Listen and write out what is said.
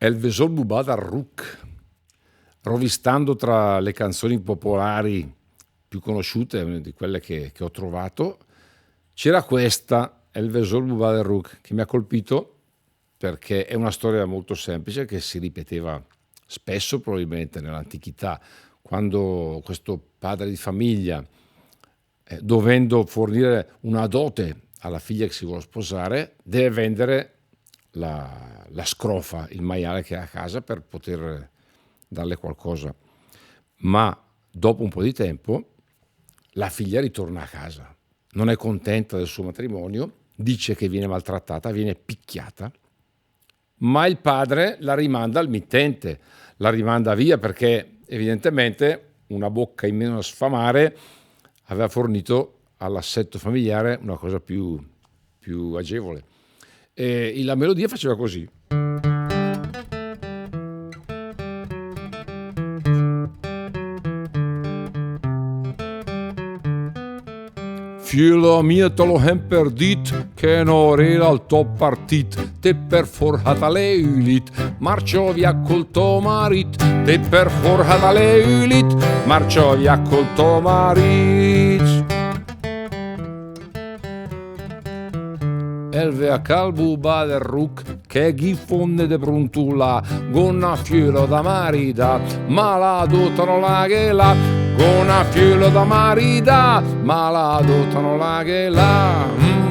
Elvesol Bubada Rook, rovistando tra le canzoni popolari più conosciute, di quelle che ho trovato, c'era questa, Elvesol Bubada Rook, che mi ha colpito perché è una storia molto semplice che si ripeteva spesso probabilmente nell'antichità, quando questo padre di famiglia, dovendo fornire una dote alla figlia che si vuole sposare, deve vendere la scrofa, il maiale che ha a casa per poter darle qualcosa. Ma dopo un po' di tempo la figlia ritorna a casa, non è contenta del suo matrimonio, dice che viene maltrattata, viene picchiata, ma il padre la rimanda al mittente, la rimanda via perché evidentemente una bocca in meno a sfamare aveva fornito all'assetto familiare una cosa più agevole. E la melodia faceva così. Figlio mio te l'ho sempre dit che non era il tuo partit, te per forjata le ulit, marcio via col tuo marit, te per forjata le ulit, marcio via col tuo marit. Elvea calbu bader ruc che ghifonde de bruntulla gonna fiulo da marida ma la dotano la ghela gonna fiulo da marida ma la dotano la ghela